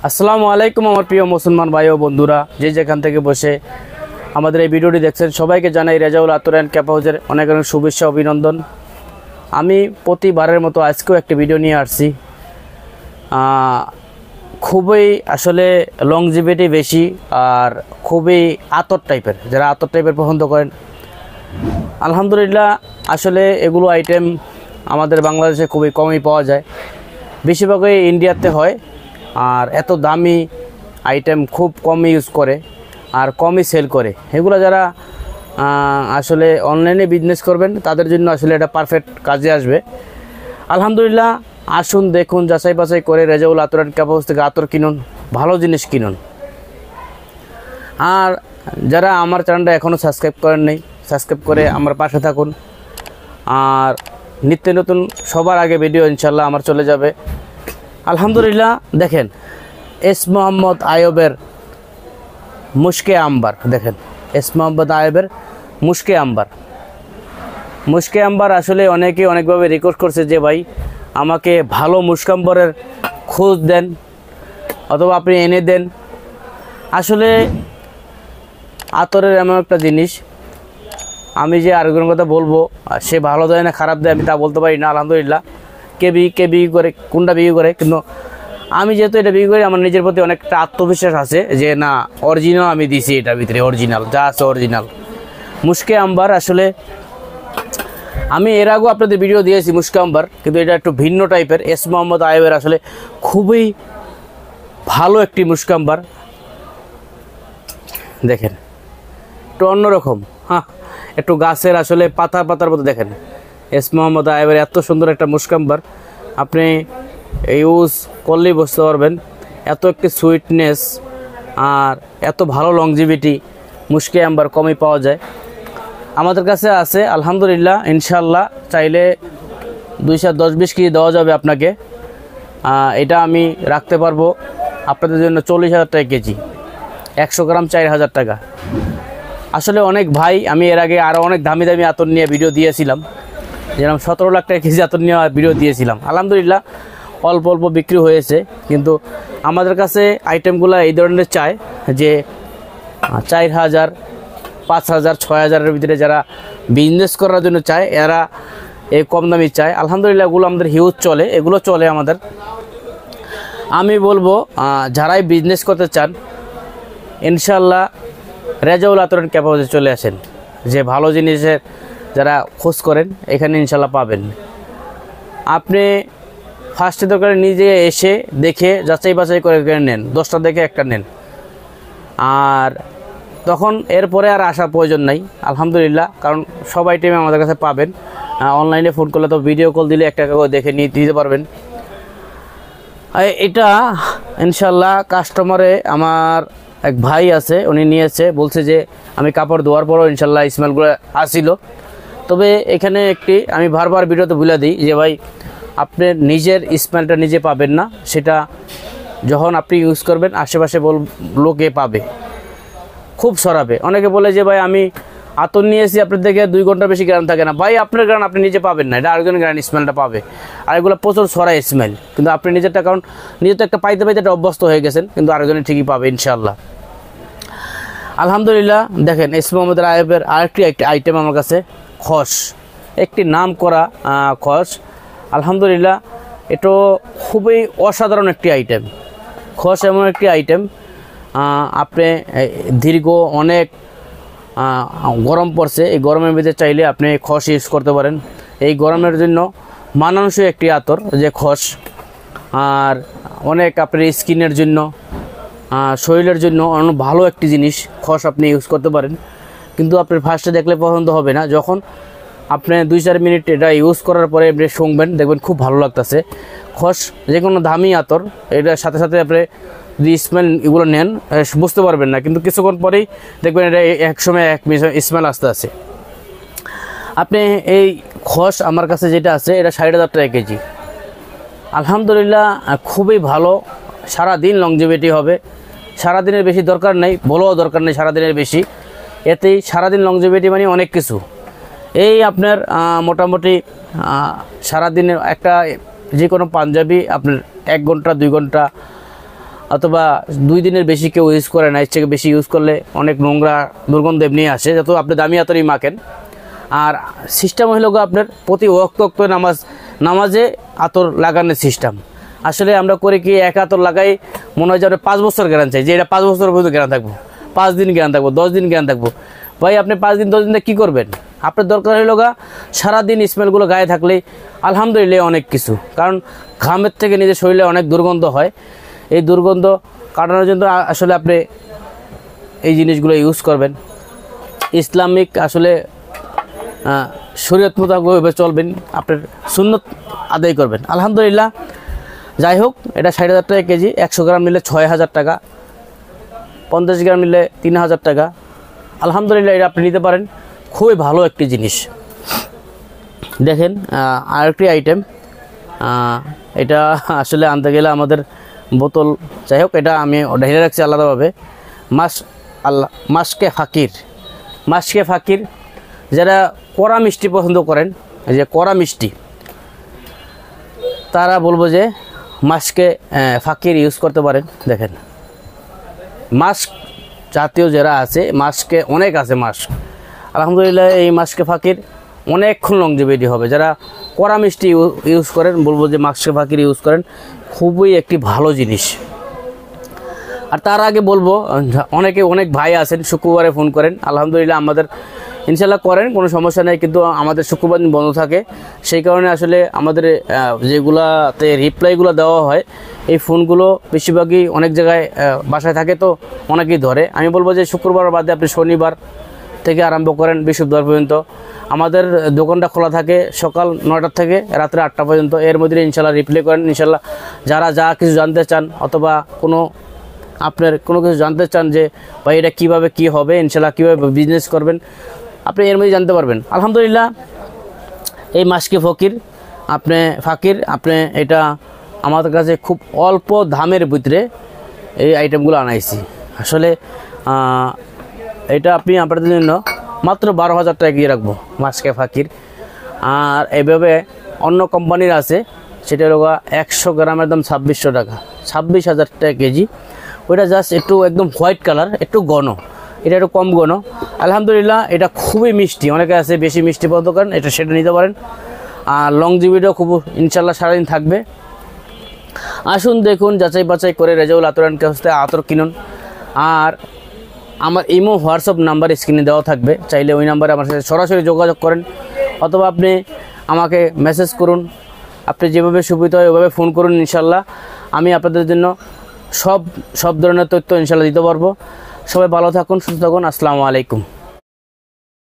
আসসালামু আলাইকুম আমার প্রিয় মুসলমান ভাই ও বন্ধুরা, যে যেখান থেকে বসে আমাদের এই ভিডিওটি দেখছেন সবাইকে জানাই রেজাউল আতর অ্যান্ড ক্যাপ হাউসের অনেক অনেক শুভেচ্ছা অভিনন্দন। আমি প্রতিবারের মতো আজকেও একটি ভিডিও নিয়ে আসছি। খুবই আসলে লংজিভিটি বেশি আর খুবই আতর টাইপের, যারা আতর টাইপের পছন্দ করেন আলহামদুলিল্লাহ আসলে এগুলো আইটেম আমাদের বাংলাদেশে খুবই কমই পাওয়া যায়, বেশিরভাগই ইন্ডিয়াতে হয়। আর এত দামি আইটেম খুব কমই ইউজ করে আর কমই সেল করে। এগুলো যারা আসলে অনলাইনে বিজনেস করবেন তাদের জন্য আসলে এটা পারফেক্ট কাজে আসবে। আলহামদুলিল্লাহ আসুন দেখুন, যাচাই বাছাই করে রেজাউল আতর অ্যান্ড ক্যাপ হাউস থেকে আতর কিনুন, ভালো জিনিস কিনুন। আর যারা আমার চ্যানেলটা এখনও সাবস্ক্রাইব করেন নাই, সাবস্ক্রাইব করে আমার পাশে থাকুন। আর নিত্য নতুন সবার আগে ভিডিও ইনশাল্লাহ আমার চলে যাবে। আলহামদুলিল্লাহ দেখেন এস মোহাম্মদ আয়বের মুশকে আম্বার, দেখেন এস মোহাম্মদ আয়বের মুশকে আম্বার। মুশকে আম্বার আসলে অনেকে অনেকভাবে রিকোয়েস্ট করছে যে ভাই আমাকে ভালো মুশকাম্বরের খোঁজ দেন অথবা আপনি এনে দেন। আসলে আতরের এমন একটা জিনিস, আমি যে আরেকজনের কথা বলবো সে ভালো দেয় না খারাপ দেয় আমি তা বলতে পারি না। আলহামদুলিল্লাহ কে বিক্রি করে, কোনটা বিক্রি করে, কিন্তু আমি যেহেতু এটা বিক্রি করি আমার নিজের প্রতি অনেকটা আত্মবিশ্বাস আছে যে না অরিজিনাল আমি দিছি, এটার ভিতরে অরিজিনাল যা আছে অরিজিনাল। মুশকে আম্বার আসলে আমি এর আগেও আপনাদের ভিডিও দিয়েছি মুশকে আম্বার, কিন্তু এটা একটু ভিন্ন টাইপের। এস মোহাম্মদ আয়বের আসলে খুবই ভালো একটি মুশকে আম্বার, দেখেন একটু অন্যরকম, একটু গাছের আসলে পাতার মতো। দেখেন এস মোহাম্মদ আয়বের এত সুন্দর একটা মুশকে আম্বার, আপনি ইউজ করলেই বুঝতে পারবেন এত একটি সুইটনেস আর এত ভালো লংজিভিটি মুশকে আম্বার কমই পাওয়া যায়। আমাদের কাছে আছে আলহামদুলিল্লাহ, ইনশাল্লাহ চাইলে 210-20 কেজি দেওয়া যাবে আপনাকে। এটা আমি রাখতে পারবো আপনাদের জন্য 40,000 টাকা কেজি, 100 গ্রাম 4,000 টাকা। আসলে অনেক ভাই, আমি এর আগে আরও অনেক দামি দামি আতর নিয়ে ভিডিও দিয়েছিলাম, যেরকম 17 লাখ টাকা কেজি আতর নিয়ে ভিডিও দিয়েছিলাম। আলহামদুলিল্লাহ অল্প অল্প বিক্রি হয়েছে, কিন্তু আমাদের কাছে আইটেমগুলো এই ধরনের চায় যে 4,000, 5,000, 6,000-এর ভিতরে যারা বিজনেস করার জন্য চায় এরা এই কম দামি চায়। আলহামদুলিল্লাহ এগুলো আমাদের হিউজ চলে, এগুলো চলে আমাদের। আমি বলবো যারাই বিজনেস করতে চান ইনশাল্লাহ রেজাউল আতর অ্যান্ড ক্যাপ হাউসে চলে আসেন। যে ভালো জিনিসের যারা খোঁজ করেন এখানে ইনশাল্লাহ পাবেন। আপনি ফার্স্টে দরকার নিজে এসে দেখে যাচাই বাছাই করে নেন, 10টা দেখে একটা নেন, আর তখন এরপরে আর আসার প্রয়োজন নাই আলহামদুলিল্লাহ, কারণ সব আইটেমে আমাদের কাছে পাবেন। অনলাইনে ফোন করলে তো ভিডিও কল দিলে একটা করে দেখে নিয়ে দিতে পারবেন। এটা ইনশাল্লাহ কাস্টমারে আমার এক ভাই আছে, উনি নিয়েছে, বলছে যে আমি কাপড় ধোয়ার পরও ইনশাল্লাহ স্মেলগুলো আসিল। তবে এখানে একটি আমি বারবার ভিডিওতে বলে দিই যে ভাই আপনি নিজের স্মেলটা নিজে পাবেন না, সেটা যখন আপনি ইউজ করবেন আশেপাশে লোকে পাবে, খুব সরাবে। অনেকে বলে যে ভাই আমি আতর নিয়েছি আপনার থেকে 2 ঘন্টা বেশি গ্রান থাকে না। ভাই আপনার গ্রান আপনি নিজে পাবেন না, এটা আরেকজনের গ্রান স্মেলটা পাবে। আর এগুলো প্রচুর সরাই স্মেল, কিন্তু আপনি নিজেরটা, কারণ নিজে তো একটা পাইতে একটা অভ্যস্ত হয়ে গেছেন, কিন্তু আরেকজনের ঠিকই পাবে ইনশাল্লাহ। আলহামদুলিল্লাহ দেখেন এস মোহাম্মদ আয়বের আরেকটি আইটেম আমার কাছে খস, একটি নাম করা খস। আলহামদুলিল্লাহ এটা খুবই অসাধারণ একটি আইটেম। খস এমন একটি আইটেম আপনি দীর্ঘ অনেক গরম পড়ছে, এই গরমের ভিতরে চাইলে আপনি খস ইউজ করতে পারেন। এই গরমের জন্য মানানসই একটি আতর যে খস। আর অনেক আপনার স্কিনের জন্য, শরীরের জন্য অনেক ভালো একটি জিনিস খস, আপনি ইউজ করতে পারেন। কিন্তু আপনার ফার্স্টে দেখলে পছন্দ হবে না, যখন আপনি 2-4 মিনিট এটা ইউজ করার পরে আপনি শুনবেন দেখবেন খুব ভালো লাগতেছে। খস যে কোনো দামি আতর, এটার সাথে সাথে আপনি যদি স্মেল এগুলো নেন বুঝতে পারবেন না, কিন্তু কিছুক্ষণ পরেই দেখবেন এটা একসময় এক স্মেল আসতে আছে। আপনি এই খস আমার কাছে যেটা আছে এটা 60,000 টাকা কেজি। আলহামদুলিল্লাহ খুবই ভালো, সারাদিন লংজিভিটি হবে, সারাদিনের বেশি দরকার নেই, বলেও দরকার নেই সারাদিনের বেশি, এতেই সারাদিন লংজিভিটি মানে অনেক কিছু। এই আপনার মোটামুটি সারাদিনের একটা যে কোনো পাঞ্জাবি আপনার 1 ঘন্টা 2 ঘন্টা অথবা 2 দিনের বেশি কেউ ইউজ করে না, এর থেকে বেশি ইউজ করলে অনেক নোংরা দুর্গন্ধ এমনি আসে, যত আপনি দামি আতরই মাখেন। আর সিস্টেম হলো আপনার প্রতি ওয়াক্ত নামাজে আতর লাগানোর সিস্টেম। আসলে আমরা করে কি এক আতর লাগাই মনে হয় যে আমরা 5 বছর গ্যারান্টি চাই, যে এটা 5 বছর পর্যন্ত গ্যারান্টি থাকবো, 5 দিন গ্যারান্টি থাকবো, 10 দিন গ্যারান্টি থাকবো। ভাই আপনি 5 দিন 10 দিনে কী করবেন? আপনার দরকার হলো সারাদিন স্মেলগুলো গায়ে থাকলেই আলহামদুলিল্লাহ অনেক কিছু। কারণ ঘামের থেকে নিজের শরীরে অনেক দুর্গন্ধ হয়, এই দুর্গন্ধ কাটানোর জন্য আসলে আপনি এই জিনিসগুলো ইউজ করবেন। ইসলামিক আসলে শরীয়ত মোতাবেক চলবেন, আপনার সুন্নত আদায় করবেন। আলহামদুলিল্লাহ যাই হোক, এটা 60,000 টাকা কেজি। 100 গ্রাম নিলে 6,000 টাকা, 50 গ্রাম নিলে 3,000 টাকা। আলহামদুলিল্লাহ এটা আপনি নিতে পারেন, খুবই ভালো একটি জিনিস। দেখেন আরেকটি আইটেম, এটা আসলে আনতে গেলে আমাদের বোতল, যাই হোক এটা আমি ঢেলে রাখছি আলাদাভাবে। মাসকে ফাকির যারা কড়া মিষ্টি পছন্দ করেন, এই যে কড়া মিষ্টি, তারা বলবো যে মাস্কে ফাকির ইউজ করতে পারেন। দেখেন মাস্ক জাতীয় যারা আছে, মাস্কে অনেক আছে মাস্ক, আলহামদুলিল্লাহ এই মাস্কে ফাকির অনেকক্ষণ লংজিভিটি হবে। যারা কড়া মিষ্টি ইউজ করেন বলবো যে মাস্কে ফাকির ইউজ করেন, খুবই একটি ভালো জিনিস। আর তার আগে বলবো, অনেক ভাই আছেন শুক্রবারে ফোন করেন, আলহামদুলিল্লাহ আমাদের ইনশাল্লাহ করেন, কোনো সমস্যা নেই, কিন্তু আমাদের শুক্রবার দিন বন্ধ থাকে, সেই কারণে আসলে আমাদের যেগুলাতে রিপ্লাইগুলো দেওয়া হয়, এই ফোনগুলো বেশিরভাগই অনেক জায়গায় বাসায় থাকে, তো অনেকেই ধরে। আমি বলবো যে শুক্রবার বাদে আপনি শনিবার থেকে আরম্ভ করেন বৃহস্পতিবার পর্যন্ত। আমাদের দোকানটা খোলা থাকে সকাল 9টা থেকে রাত্রে 8টা পর্যন্ত। এর মধ্যে ইনশাল্লাহ রিপ্লাই করেন। ইনশাল্লাহ যারা যা কিছু জানতে চান অথবা আপনার কোনো কিছু জানতে চান যে ভাই এটা কীভাবে কী হবে, ইনশাল্লাহ কীভাবে বিজনেস করবেন, আপনি এর মধ্যে জানতে পারবেন। আলহামদুলিল্লাহ এই মাস্কে ফাকির আপনি এটা আমাদের কাছে খুব অল্প দামের ভিতরে এই আইটেমগুলো আনাইছি। আসলে এটা আপনি আপনাদের জন্য মাত্র 12,000 টাকা দিয়ে রাখবো মাস্কে ফাকির। আর এইভাবে অন্য কোম্পানির আছে, সেটা হলো 100 গ্রামের দাম 2600 টাকা, 26,000 টাকা কেজি। ওইটা জাস্ট একটু একদম হোয়াইট কালার, একটু ঘন, এটা একটু কম ঘন। আলহামদুলিল্লাহ এটা খুবই মিষ্টি, অনেকে আছে বেশি মিষ্টি পছন্দ করেন, সেটা নিতে পারেন। আর লংজিভিটিও খুব ইনশাল্লাহ সারাদিন থাকবে। আসুন দেখুন, যাচাই বাছাই করে রেজাউল আতর অ্যান্ড ক্রাফটস থেকে আতর কিনুন। আর আমার ইমো হোয়াটসঅ্যাপ নাম্বার স্ক্রিনে দেওয়া থাকবে, চাইলে ওই নাম্বারে আমার সাথে সরাসরি যোগাযোগ করেন, অথবা আপনি আমাকে মেসেজ করুন। আপনি যেভাবে সুবিধা হয় ওইভাবে ফোন করুন, ইনশাল্লাহ আমি আপনাদের জন্য সব ধরনের তথ্য ইনশাল্লাহ দিতে পারবো। সবাই ভালো থাকুন, সুস্থ থাকুন। আসসালামু আলাইকুম।